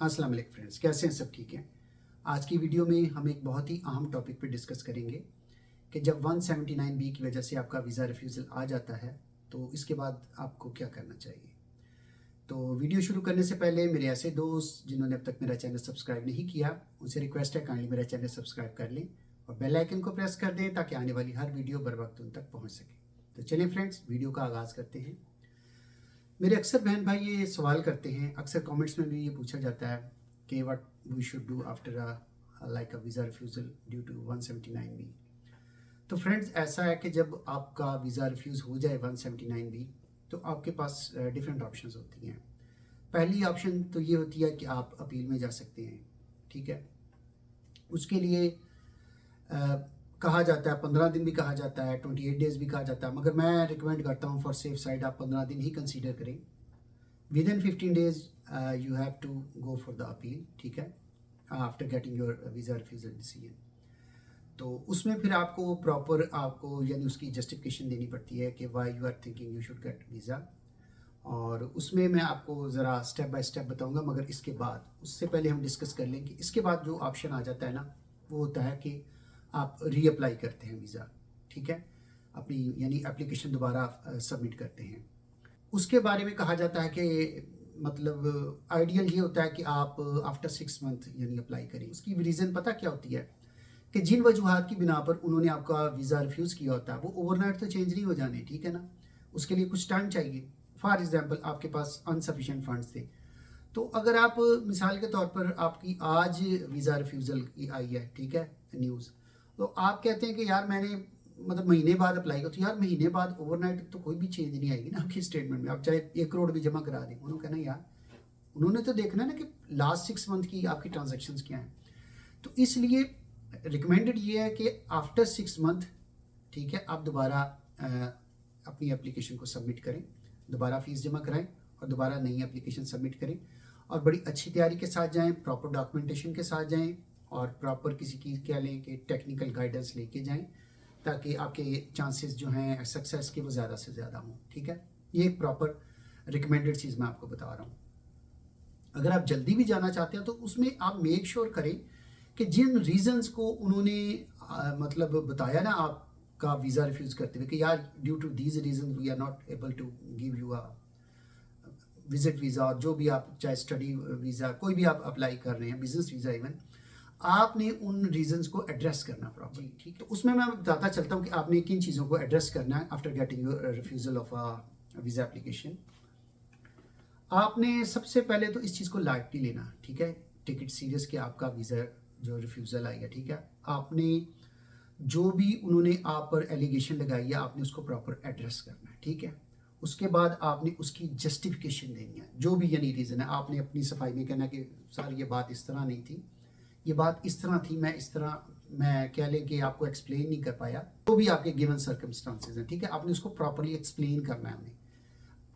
अस्सलाम वालेकुम फ्रेंड्स, कैसे हैं? सब ठीक हैं। आज की वीडियो में हम एक बहुत ही अहम टॉपिक पे डिस्कस करेंगे कि जब 179B की वजह से आपका वीज़ा रिफ्यूज़ल आ जाता है तो इसके बाद आपको क्या करना चाहिए। तो वीडियो शुरू करने से पहले मेरे ऐसे दोस्त जिन्होंने अब तक मेरा चैनल सब्सक्राइब नहीं किया, उनसे रिक्वेस्ट है काइंडली मेरा चैनल सब्सक्राइब कर लें और बेल आइकन को प्रेस कर दें ताकि आने वाली हर वीडियो बर वक्त उन तक पहुँच सके। तो चलिए फ्रेंड्स, वीडियो का आगाज़ करते हैं। मेरे अक्सर बहन भाई ये सवाल करते हैं, अक्सर कमेंट्स में भी ये पूछा जाता है कि what we should do after like a visa refusal due to 179B। तो फ्रेंड्स, ऐसा है कि जब आपका वीज़ा रिफ्यूज़ हो जाए 179B तो आपके पास डिफरेंट ऑप्शंस होती हैं। पहली ऑप्शन तो ये होती है कि आप अपील में जा सकते हैं, ठीक है। उसके लिए कहा जाता है 15 दिन भी कहा जाता है, 28 डेज़ भी कहा जाता है, मगर मैं रिकमेंड करता हूँ फॉर सेफ साइड आप 15 दिन ही कंसीडर करें। Within 15 days you have to go for the appeal, ठीक है, after getting your visa refusal decision. तो उसमें फिर आपको प्रॉपर आपको यानी उसकी जस्टिफिकेशन देनी पड़ती है कि why you are thinking you should get visa, और उसमें मैं आपको ज़रा स्टेप बाय स्टेप बताऊंगा। मगर इसके बाद उससे पहले हम डिस्कस कर लें कि इसके बाद जो ऑप्शन आ जाता है ना, वो होता है कि आप रीअप्लाई करते हैं वीज़ा, ठीक है, अपनी यानी एप्लीकेशन दोबारा सबमिट करते हैं। उसके बारे में कहा जाता है कि मतलब आइडियल ये होता है कि आप आफ्टर 6 मंथ यानी अप्लाई करें। उसकी रीज़न पता क्या होती है कि जिन वजूहात की बिना पर उन्होंने आपका वीज़ा रिफ्यूज़ किया होता है वो ओवरनाइट तो चेंज नहीं हो जाने, ठीक है ना, उसके लिए कुछ टाइम चाहिए। फॉर एग्जांपल आपके पास अनसफिशिएंट फंड्स थे, तो अगर आप मिसाल के तौर पर आपकी आज वीज़ा रिफ्यूज़ल की आई है, ठीक है, न्यूज़, तो आप कहते हैं कि यार मैंने मतलब महीने बाद अप्लाई किया, तो यार महीने बाद ओवरनाइट तो कोई भी चेंज नहीं आएगी ना आपकी स्टेटमेंट में, आप चाहे 1 करोड़ भी जमा करा दें। उन्होंने कहना यार उन्होंने तो देखना ना कि लास्ट 6 मंथ की आपकी ट्रांजेक्शन्स क्या हैं। तो इसलिए रिकमेंडेड ये है कि आफ्टर 6 मंथ, ठीक है, आप दोबारा अपनी एप्लीकेशन को सबमिट करें, दोबारा फीस जमा कराएं और दोबारा नई एप्लीकेशन सबमिट करें और बड़ी अच्छी तैयारी के साथ जाएं, प्रॉपर डॉक्यूमेंटेशन के साथ जाएं और प्रॉपर किसी की क्या लें कि टेक्निकल गाइडेंस लेके जाएं ताकि आपके चांसेस जो हैं सक्सेस के वो ज़्यादा से ज़्यादा हों, ठीक है। ये एक प्रॉपर रिकमेंडेड चीज़ मैं आपको बता रहा हूँ। अगर आप जल्दी भी जाना चाहते हैं तो उसमें आप मेक श्योर करें कि जिन रीजंस को उन्होंने मतलब बताया ना आपका वीज़ा रिफ्यूज़ करते हुए कि यार due to these reason we are not able to give you a visit visa, और जो भी आप चाहे स्टडी वीज़ा कोई भी आप अप्लाई कर रहे हैं, बिजनेस वीज़ा इवन, आपने उन रीजंस को एड्रेस करना प्रॉपर्ली, ठीक है। तो उसमें मैं बताता चलता हूँ कि आपने किन चीज़ों को एड्रेस करना है after getting your refusal of a visa application. आपने सबसे पहले तो इस चीज़ को लाइटली लेना, ठीक है, टेक इट सीरियस कि आपका वीज़ा जो रिफ्यूज़ल आएगा, ठीक है। आपने जो भी उन्होंने आप पर एलिगेशन लगाई है आपने उसको प्रॉपर एड्रेस करना है, ठीक है। उसके बाद आपने उसकी जस्टिफिकेशन देनी है, जो भी यानी रीज़न है आपने अपनी सफाई में कहना कि सर ये बात इस तरह नहीं थी, ये बात इस तरह थी, मैं इस तरह मैं कह लें कि आपको एक्सप्लेन नहीं कर पाया, जो भी आपके गिवन सर्कमस्टांसेस हैं, ठीक है, आपने उसको प्रॉपरली एक्सप्लेन करना है उन्हें,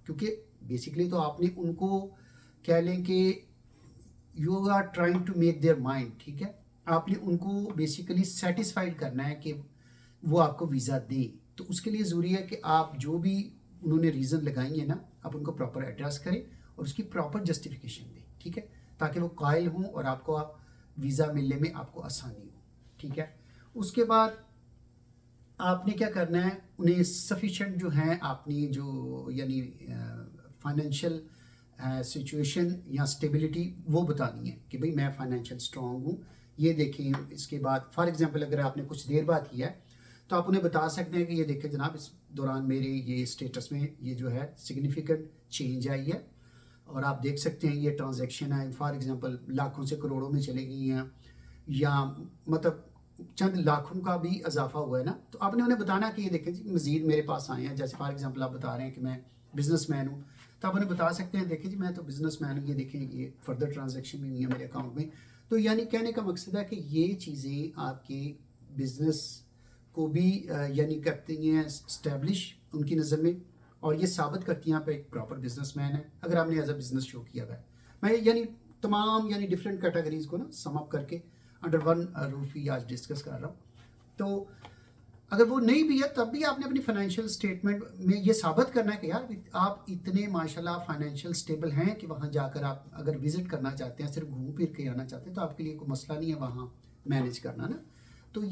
क्योंकि बेसिकली तो आपने उनको कह लें कि you are trying to make their mind, ठीक है, आपने उनको बेसिकली सेटिस्फाइड करना है कि वो आपको वीज़ा दें। तो उसके लिए ज़रूरी है कि आप जो भी उन्होंने रीज़न लगाएंगे ना, आप उनको प्रॉपर एड्रेस करें और उसकी प्रॉपर जस्टिफिकेशन दें, ठीक है, ताकि वो कायल हों और आपको वीज़ा मिलने में आपको आसानी हो, ठीक है। उसके बाद आपने क्या करना है, उन्हें सफिशेंट जो हैं आपने जो यानी फाइनेंशियल सिचुएशन या स्टेबिलिटी वो बतानी है कि भाई मैं फाइनेंशियल स्ट्रॉन्ग हूँ, ये देखें। इसके बाद फॉर एग्जांपल अगर आपने कुछ देर बाद किया है तो आप उन्हें बता सकते हैं कि ये देखें जनाब, इस दौरान मेरे ये स्टेटस में ये जो है सिग्निफिकेंट चेंज आई है और आप देख सकते हैं ये ट्रांजैक्शन है फॉर एग्जांपल लाखों से करोड़ों में चली गई हैं या मतलब चंद लाखों का भी इजाफा हुआ है ना। तो आपने उन्हें बताना कि ये देखें जी मज़ीद मेरे पास आए हैं, जैसे फॉर एग्जांपल आप बता रहे हैं कि मैं बिजनेसमैन हूँ, तो आप उन्हें बता सकते हैं देखिए जी मैं तो बिजनेसमैन हूँ, ये देखें ये फर्दर ट्रांजैक्शन भी हुई है मेरे अकाउंट में। तो यानी कहने का मकसद है कि ये चीज़ें आपके बिजनेस को भी यानी करती हैं इस्टेब्लिश उनकी नज़र में, और ये साबित करती हैं आप एक प्रॉपर बिजनेसमैन है अगर आपने एज अ बिजनेस शो किया हुआ है। मैं यानी तमाम यानी डिफरेंट कैटेगरीज को ना सम अप करके अंडर वन रूफ ही आज डिस्कस कर रहा हूँ। तो अगर वो नहीं भी है तब भी आपने अपनी फाइनेंशियल स्टेटमेंट में ये साबित करना है कि यार आप इतने माशाल्लाह फाइनेंशियल स्टेबल हैं कि वहाँ जाकर आप अगर विजिट करना चाहते हैं, सिर्फ घूम फिर के आना चाहते हैं, तो आपके लिए कोई मसला नहीं है वहाँ मैनेज करना ना। तो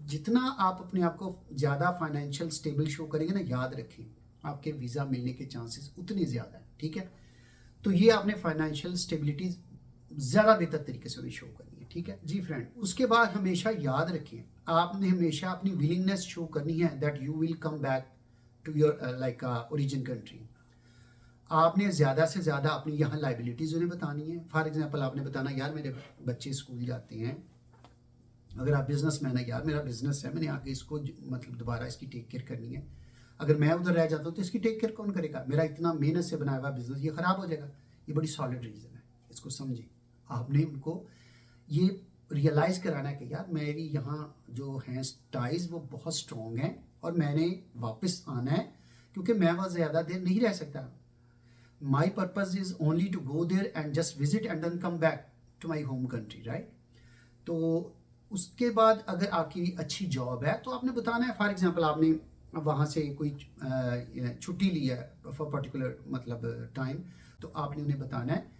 जितना आप अपने आप को ज़्यादा फाइनेंशियल स्टेबल शो करेंगे ना, याद रखें आपके वीज़ा मिलने के चांसेस उतने ज़्यादा हैं, ठीक है। तो ये आपने फाइनेंशियल स्टेबिलिटी ज़्यादा बेहतर तरीके से उन्हें शो करनी है, ठीक है जी फ्रेंड। उसके बाद हमेशा याद रखें, आपने हमेशा अपनी विलिंगनेस शो करनी है that you will come back to your like origin country. आपने ज़्यादा से ज़्यादा अपनी यहाँ लाइबिलिटीज़ उन्हें बतानी है। फॉर एग्जांपल आपने बताना, यार मेरे बच्चे स्कूल जाते हैं, अगर आप बिजनेसमैन है, यार मेरा बिजनेस है, मैंने आके इसको मतलब दोबारा इसकी टेक केयर करनी है, अगर मैं उधर रह जाता हूँ तो इसकी टेक केयर कौन करेगा, मेरा इतना मेहनत से बनाया हुआ बिजनेस ये ख़राब हो जाएगा। ये बड़ी सॉलिड रीज़न है, इसको समझिए। आपने उनको ये रियलाइज़ कराना है कि यार मेरी यहाँ जो हैं टाइज वो बहुत स्ट्रॉन्ग हैं और मैंने वापस आना है, क्योंकि मैं वहाँ ज़्यादा देर नहीं रह सकता। My purpose is only to go there and just visit and then come back to my home country, right. तो उसके बाद अगर आपकी अच्छी जॉब है तो आपने बताना है, फॉर एग्जांपल आपने वहाँ से कोई छुट्टी ली है फॉर पर्टिकुलर मतलब टाइम, तो आपने उन्हें बताना है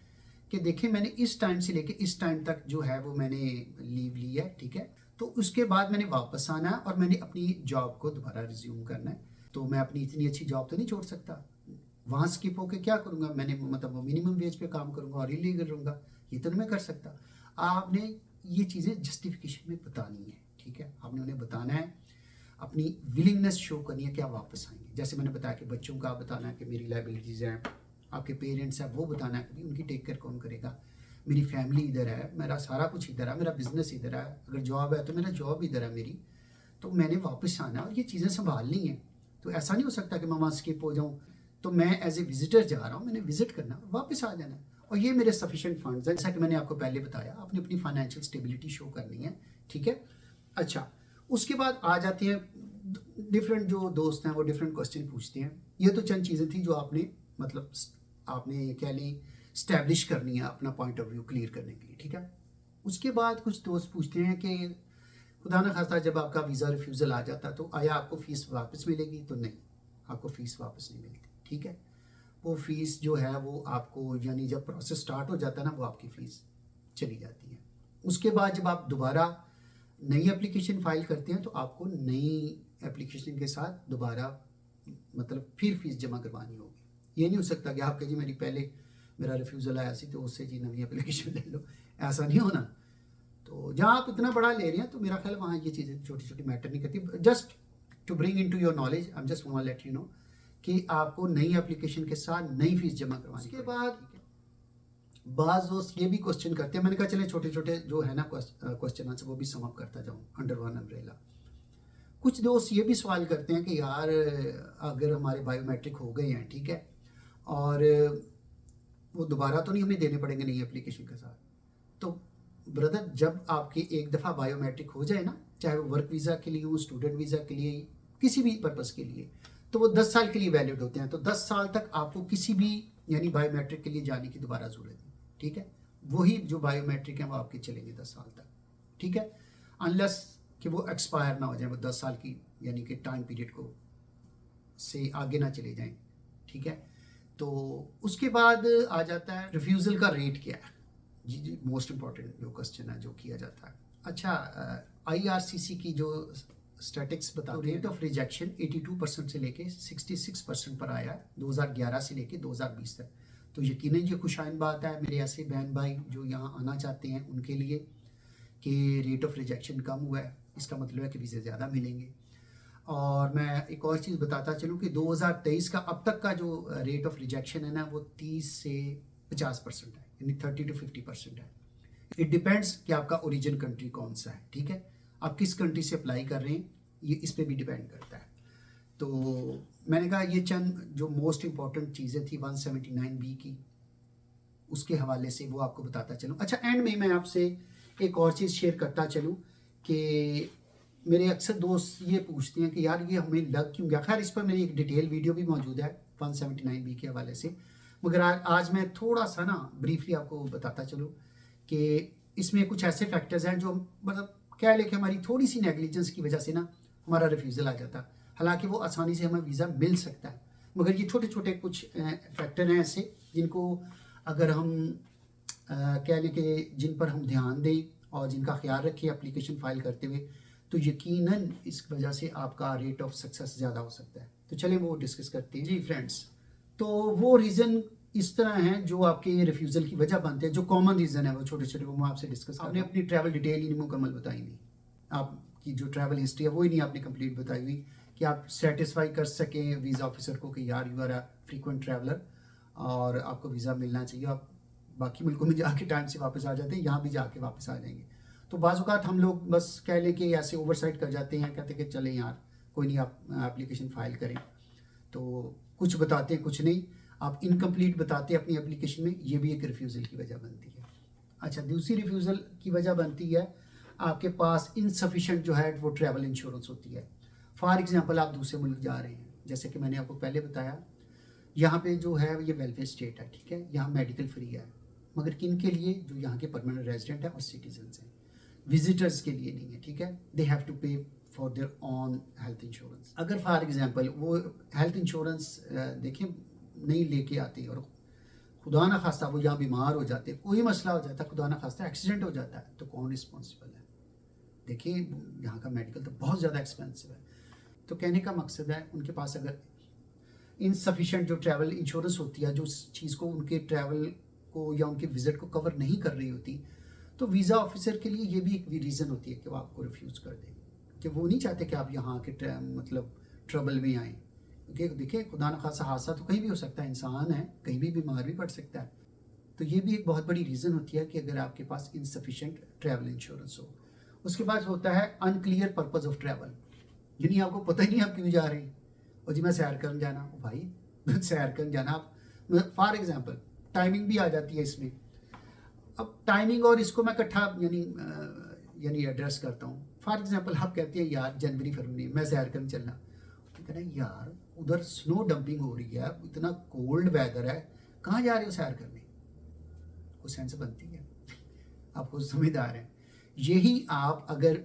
कि देखिए मैंने इस टाइम से लेके इस टाइम तक जो है वो मैंने लीव ली है, ठीक है। तो उसके बाद मैंने वापस आना है और मैंने अपनी जॉब को दोबारा रिज्यूम करना है। तो मैं अपनी इतनी अच्छी जॉब तो नहीं छोड़ सकता, वहाँ स्किप होकर क्या करूँगा, मैंने मतलब वो मिनिमम वेज पे काम करूँगा और इलीगल रहूँगा, ये तो नहीं मैं कर सकता। आपने ये चीज़ें जस्टिफिकेशन में बतानी है, ठीक है। आपने उन्हें बताना है, अपनी विलिंगनेस शो करनी है कि आप वापस आएंगे। जैसे मैंने बताया कि बच्चों का बताना है कि मेरी लाइबिलिटीज़ हैं, आपके पेरेंट्स हैं वो बताना है कि उनकी टेक केयर कौन करेगा, मेरी फैमिली इधर है, मेरा सारा कुछ इधर है, मेरा बिजनेस इधर है, अगर जॉब है तो मेरा जॉब इधर है मेरी, तो मैंने वापस आना है और ये चीज़ें संभालनी है। तो ऐसा नहीं हो सकता कि मैं वहाँ स्किप हो जाऊँ, तो मैं एज ए विजिटर जा रहा हूँ, मैंने विजिट करना है वापस आ जाना है, और ये मेरे सफिशिएंट फंड्स हैं। जैसा कि मैंने आपको पहले बताया, आपने अपनी फाइनेंशियल स्टेबिलिटी शो करनी है, ठीक है। अच्छा, उसके बाद आ जाते हैं डिफरेंट जो दोस्त हैं वो डिफरेंट क्वेश्चन पूछते हैं। ये तो चंद चीज़ें थी जो आपने मतलब आपने कह ली स्टैब्लिश करनी है अपना पॉइंट ऑफ व्यू क्लियर करने के लिए, ठीक है। उसके बाद कुछ दोस्त पूछते हैं कि खुदा न खास्ता जब आपका वीज़ा रिफ्यूज़ल आ जाता तो आया आपको फ़ीस वापस मिलेगी, तो नहीं, आपको फ़ीस वापस नहीं मिलती, ठीक है। वो फ़ीस जो है वो आपको यानी जब प्रोसेस स्टार्ट हो जाता है ना, वो आपकी फ़ीस चली जाती है। उसके बाद जब आप दोबारा नई एप्लीकेशन फ़ाइल करते हैं तो आपको नई एप्लीकेशन के साथ दोबारा मतलब फिर फीस जमा करवानी होगी। ये नहीं हो सकता कि आपके जी मेरी पहले मेरा रिफ्यूज़ल आया सी तो उससे जी नई एप्लीकेशन ले लो, ऐसा नहीं होना। तो जहाँ आप इतना बड़ा ले रहे हैं तो मेरा ख्याल वहाँ ये चीज़ें छोटी छोटी मैटर नहीं करती। Just to bring into your knowledge, I am just want let you know कि आपको नई एप्लीकेशन के साथ नई फीस जमा करवानी। उसके बाद बाज़ दोस्त ये भी क्वेश्चन करते हैं, मैंने कहा चले छोटे छोटे जो है ना क्वेश्चन आंसर वो भी सम अप करता जाऊँ अंडर वन अम्ब्रेला। कुछ दोस्त ये भी सवाल करते हैं कि यार अगर हमारे बायोमेट्रिक हो गए हैं, ठीक है, और वो दोबारा तो नहीं हमें देने पड़ेंगे नई एप्लीकेशन के साथ। तो ब्रदर जब आपके एक दफ़ा बायोमेट्रिक हो जाए ना, चाहे वो वर्क वीज़ा के लिए हो, स्टूडेंट वीज़ा के लिए, किसी भी पर्पज़ के लिए, तो वो 10 साल के लिए वैलिड होते हैं। तो 10 साल तक आपको किसी भी यानी बायोमेट्रिक के लिए जाने की दोबारा ज़रूरत नहीं, ठीक है। वही जो बायोमेट्रिक हैं वो आपके चलेंगे 10 साल तक, ठीक है, अनलेस कि वो एक्सपायर ना हो जाए, वो 10 साल की यानी कि टाइम पीरियड को से आगे ना चले जाएं, ठीक है। तो उसके बाद आ जाता है रिफ्यूज़ल का रेट क्या है। जी मोस्ट इम्पॉर्टेंट जो क्वेश्चन है जो किया जाता है। अच्छा, IRCC की जो स्टैटिक्स बता रेट ऑफ रिजेक्शन 82% से लेके 66% पर आया 2011 से लेके 2020 तक। तो यकीनन ये खुशाइन बात है मेरे ऐसे बहन भाई जो यहाँ आना चाहते हैं उनके लिए कि रेट ऑफ रिजेक्शन कम हुआ है, इसका मतलब है कि वीज़े ज़्यादा मिलेंगे। और मैं एक और चीज़ बताता चलूँ कि 2023 का अब तक का जो रेट ऑफ रिजेक्शन है ना वो 30 से 50% है, यानी 30 to 50% है। इट डिपेंड्स कि आपका ओरिजिन कंट्री कौन सा है, ठीक है, आप किस कंट्री से अप्लाई कर रहे हैं ये इस पर भी डिपेंड करता है। तो मैंने कहा ये चंद जो मोस्ट इम्पॉर्टेंट चीज़ें थी 179B की, उसके हवाले से वो आपको बताता चलूँ। अच्छा, एंड में मैं आपसे एक और चीज़ शेयर करता चलूँ कि मेरे अक्सर दोस्त ये पूछते हैं कि यार ये हमें लग क्यों गया। खैर इस पर मेरी एक डिटेल वीडियो भी मौजूद है 179B के हवाले से, मगर आज मैं थोड़ा सा ना ब्रीफली आपको बताता चलूँ कि इसमें कुछ ऐसे फैक्टर्स हैं जो मतलब कह लें कि हमारी थोड़ी सी नेग्लिजेंस की वजह से ना हमारा रिफ्यूज़ल आ जाता। हालांकि वो आसानी से हमें वीज़ा मिल सकता है, मगर ये छोटे छोटे कुछ फैक्टर हैं ऐसे जिनको अगर हम कह लें कि जिन पर हम ध्यान दें और जिनका ख्याल रखें एप्लीकेशन फ़ाइल करते हुए, तो यकीनन इस वजह से आपका रेट ऑफ सक्सेस ज़्यादा हो सकता है। तो चलिए वो डिस्कस करते हैं। जी फ्रेंड्स, तो वो रीज़न इस तरह हैं जो आपके रिफ्यूज़ल की वजह बनते हैं। जो कॉमन रीज़न है वो छोटे छोटे वो मैं आपसे डिस्कस कर। आपने अपनी ट्रैवल डिटेल ही नहीं मुकम्मल बताई नहीं, आपकी जो ट्रैवल हिस्ट्री है वो ही नहीं आपने कंप्लीट बताई हुई कि आप सेटिस्फाई कर सकें वीज़ा ऑफिसर को कि यार you are a frequent traveller और आपको वीज़ा मिलना चाहिए। आप बाकी मुल्कों में जाके टाइम से वापस आ जाते हैं, यहाँ भी जाके वापस आ जाएंगे। तो बाज़ औक़ात हम लोग बस कह लें कि ऐसे ओवरसाइट कर जाते हैं, कहते हैं कि चलें यार कोई नहीं, आप एप्लीकेशन फ़ाइल करें, तो कुछ बताते हैं कुछ नहीं, आप इनकम्प्लीट बताते हैं अपनी एप्लीकेशन में, ये भी एक रिफ्यूज़ल की वजह बनती है। अच्छा, दूसरी रिफ्यूज़ल की वजह बनती है आपके पास इनसफिशेंट जो है वो ट्रैवल इंश्योरेंस होती है। फॉर एग्ज़ाम्पल आप दूसरे मुल्क जा रहे हैं, जैसे कि मैंने आपको पहले बताया, यहाँ पे जो है ये वेलफेयर स्टेट है, ठीक है, यहाँ मेडिकल फ्री है, मगर किन के लिए? जो यहाँ के परमानेंट रेजिडेंट हैं और सिटीजन्स हैं, विजिटर्स के लिए नहीं है, ठीक है। दे हैव टू पे for their on health insurance. अगर फॉर एग्जांपल वो हेल्थ इंश्योरेंस देखें नहीं लेके आते और खुदा ना खास्ता वो यहाँ बीमार हो जाते, कोई मसला हो जाता, खुदा ना खास्ता एक्सीडेंट हो जाता है, तो कौन रिस्पॉन्सिबल है? देखिए यहाँ का मेडिकल तो बहुत ज़्यादा एक्सपेंसिव है। तो कहने का मकसद है उनके पास अगर इनसफिशेंट जो ट्रैवल इंश्योरेंस होती है, जो उस चीज़ को उनके ट्रैवल को या उनके विज़िट को कवर नहीं कर रही होती, तो वीज़ा ऑफिसर के लिए ये भी एक रीज़न होती है कि वो आपको रिफ्यूज़ कर दें, कि वो नहीं चाहते कि आप यहाँ के मतलब ट्रबल में आएँ, क्योंकि देखिए खुदा न खासा हादसा तो कहीं भी हो सकता है, इंसान है, कहीं भी बीमार भी पड़ सकता है। तो ये भी एक बहुत बड़ी रीज़न होती है कि अगर आपके पास इनसफिशेंट ट्रैवल इंश्योरेंस हो। उसके बाद होता है अनक्लियर पर्पज़ ऑफ ट्रैवल, यानी आपको पता ही नहीं आप क्यों जा रहे हैं। और जी मैं सैर करने जाना, भाई सैर करने जाना, आप फॉर एग्जांपल टाइमिंग भी आ जाती है इसमें। अब टाइमिंग और इसको मैं इकट्ठा यानी एड्रेस करता हूँ। फॉर एग्जांपल आप कहते हैं यार जनवरी फरवरी मैं सैर करने चलना, तो कहना यार उधर स्नो डंपिंग हो रही है, इतना कोल्ड वेदर है, कहाँ जा रहे हो सैर करने? वो सेंस बनती है, आपको समझदार हैं। यही आप अगर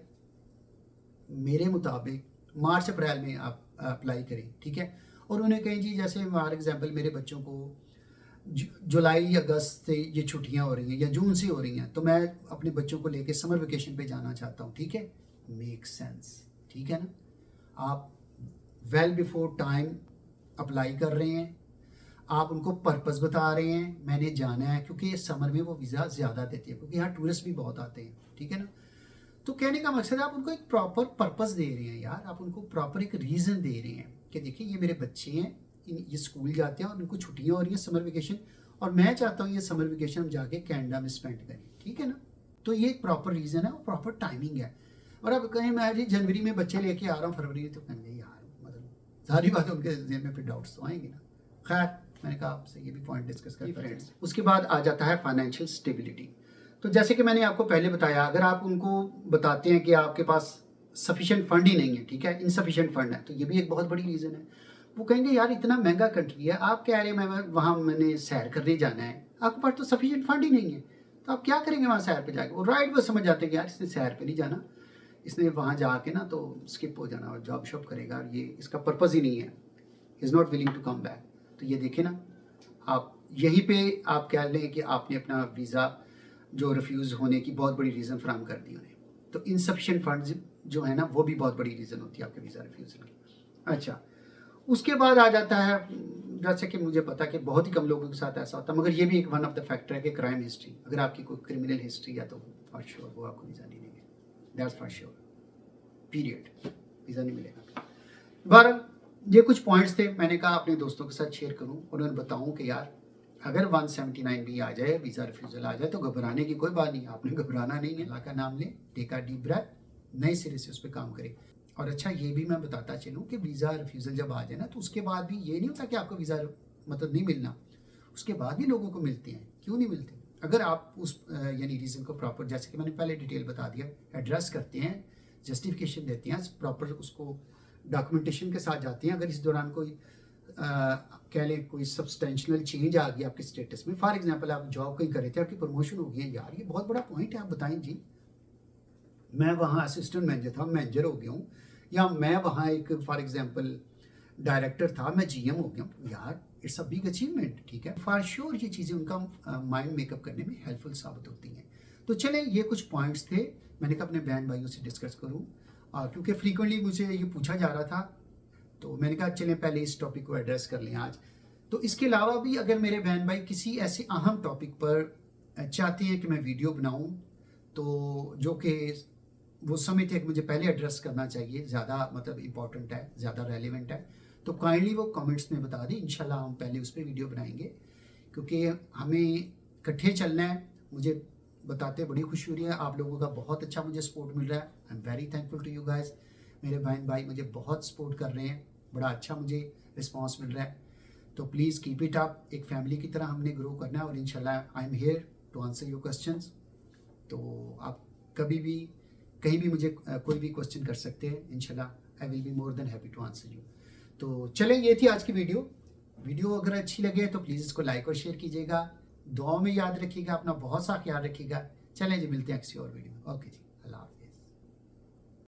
मेरे मुताबिक मार्च अप्रैल में आप अप्लाई करें, ठीक है, और उन्हें कहें जी जैसे फॉर एग्जांपल मेरे बच्चों को जुलाई अगस्त से ये छुट्टियां हो रही हैं या जून से हो रही हैं, तो मैं अपने बच्चों को लेके समर वेकेशन पे जाना चाहता हूँ, ठीक है, मेक सेंस, ठीक है ना। आप वेल बिफोर टाइम अप्लाई कर रहे हैं, आप उनको पर्पस बता रहे हैं मैंने जाना है, क्योंकि समर में वो वीज़ा ज़्यादा देती है, क्योंकि यहाँ टूरिस्ट भी बहुत आते हैं, ठीक है ना। तो कहने का मकसद है आप उनको एक प्रॉपर पर्पस दे रहे हैं यार, आप उनको प्रॉपर एक रीज़न दे रहे हैं कि देखिए ये मेरे बच्चे हैं, ये स्कूल जाते हैं और उनको छुट्टियां हो रही हैं समर वेकेशन, और मैं चाहता हूँ ये समर वेकेशन हम जाके कनाडा में स्पेंड करें, ठीक है ना। तो ये एक प्रॉपर रीज़न है और प्रॉपर टाइमिंग है। और अब कहीं मैं जी जनवरी में बच्चे लेके आ रहा हूँ फरवरी में, तो कहेंगे यार मतलब सारी बात उनके जेब में फिर डाउट्स तो आएंगे ना। खैर मैंने कहा आपसे ये भी पॉइंट डिस्कस करते हैं। उसके बाद आ जाता है फाइनेंशियल स्टेबिलिटी। तो जैसे कि मैंने आपको पहले बताया, अगर आप उनको बताते हैं कि आपके पास सफिशिएंट फंड ही नहीं है, ठीक है, इनसफिशिएंट फंड है, तो ये भी एक बहुत बड़ी रीज़न है। वो कहेंगे यार इतना महंगा कंट्री है, आप कह रहे हैं मैं वहाँ मैंने सैर करने जाना है, आपके पास तो सफिशिएंट फंड ही नहीं है, तो आप क्या करेंगे वहाँ सैर पे जाके? वो राइट वो समझ जाते हैं कि यार इसने सैर पे नहीं जाना, इसने वहाँ जाके ना तो स्किप हो जाना और जॉब शॉप करेगा, और ये इसका पर्पज़ ही नहीं है, is not willing to come back. तो ये देखें ना, आप यहीं पे आप कह लें कि आपने अपना वीज़ा जो रिफ्यूज़ होने की बहुत बड़ी रीज़न फराहम कर दी उन्हें। तो इनसफिशिएंट फंड्स जो है ना वो भी बहुत बड़ी रीज़न होती है आपके वीज़ा रिफ्यूज़ल की। अच्छा, उसके बाद आ जाता है, जैसे कि मुझे पता है कि बहुत ही कम लोगों के साथ ऐसा होता है, मगर ये भी एक वन ऑफ द फैक्टर है कि क्राइम हिस्ट्री। अगर आपकी कोई क्रिमिनल हिस्ट्री है तो फॉर श्योर वो आपको वीज़ा नहीं देंगे, that's for sure, period, visa नहीं मिलेगा। बहरहाल ये कुछ पॉइंट्स थे, मैंने कहा अपने दोस्तों के साथ शेयर करूँ और उन्हें बताऊँ कि यार अगर 179 भी आ जाए, वीज़ा रिफ्यूज़ल आ जाए, तो घबराने की कोई बात नहीं है, आपने घबराना नहीं है। अल्लाह का नाम लें, टेक अ डीप ब्रेथ, नए सिरे से उस पर काम करें। और अच्छा ये भी मैं बताता चलूँ कि वीज़ा रिफ्यूज़ल जब आ जाए ना, तो उसके बाद भी ये नहीं होता कि आपको वीज़ा मतलब नहीं मिलना, उसके बाद भी लोगों को मिलते हैं। क्यों नहीं मिलते? अगर आप उस यानी रीज़न को प्रॉपर, जैसे कि मैंने पहले डिटेल बता दिया, एड्रेस करते हैं, जस्टिफिकेशन देते हैं, प्रॉपर उसको डॉक्यूमेंटेशन के साथ जाते हैं। अगर इस दौरान कोई कह लें कोई सब्सटेंशियल चेंज आ गया आपके स्टेटस में, फॉर एग्जांपल आप जॉब कहीं कर रहे थे, आपकी प्रमोशन हो गई है, यार ये बहुत बड़ा पॉइंट है, आप बताएं जी मैं वहाँ असिस्टेंट मैनेजर था, मैनेजर हो गया हूँ, या मैं वहाँ एक फॉर एग्जांपल डायरेक्टर था, मैं जीएम हो गया, यार इट्स अ बिग अचीवमेंट, ठीक है। फॉर श्योर ये चीज़ें उनका माइंड मेकअप करने में हेल्पफुल साबित होती हैं। तो चले ये कुछ पॉइंट्स थे, मैंने कहा अपने बहन भाइयों से डिस्कस करूँ, क्योंकि फ्रीक्वेंटली मुझे ये पूछा जा रहा था, तो मैंने कहा चलें पहले इस टॉपिक को एड्रेस कर लें आज। तो इसके अलावा भी अगर मेरे बहन भाई किसी ऐसे अहम टॉपिक पर चाहते हैं कि मैं वीडियो बनाऊं, तो जो कि वो समय थे कि मुझे पहले एड्रेस करना चाहिए, ज़्यादा मतलब इम्पॉर्टेंट है, ज़्यादा रेलिवेंट है, तो काइंडली वो कमेंट्स में बता दें, इंशाल्लाह हम पहले उस पर वीडियो बनाएंगे, क्योंकि हमें इकट्ठे चलना है। मुझे बताते बड़ी खुशी हो रही है, आप लोगों का बहुत अच्छा मुझे सपोर्ट मिल रहा है। I am very thankful to you guys. मेरे बहन भाई मुझे बहुत सपोर्ट कर रहे हैं, बड़ा अच्छा मुझे रिस्पॉन्स मिल रहा है। तो प्लीज़ कीप इट अप, एक फैमिली की तरह हमने ग्रो करना है, और इंशाल्लाह I am here to answer your questions. तो आप कभी भी कहीं भी मुझे कोई भी क्वेश्चन कर सकते हैं, इंशाल्लाह I will be more than happy to answer you. तो चलें, ये थी आज की वीडियो अगर अच्छी लगे तो प्लीज़ इसको लाइक और शेयर कीजिएगा, दुआओं में याद रखिएगा, अपना बहुत सा ख्याल रखिएगा। चलें जी, मिलते हैं किसी और वीडियो में। ओके जी, अल्लाह हाफ़िज़।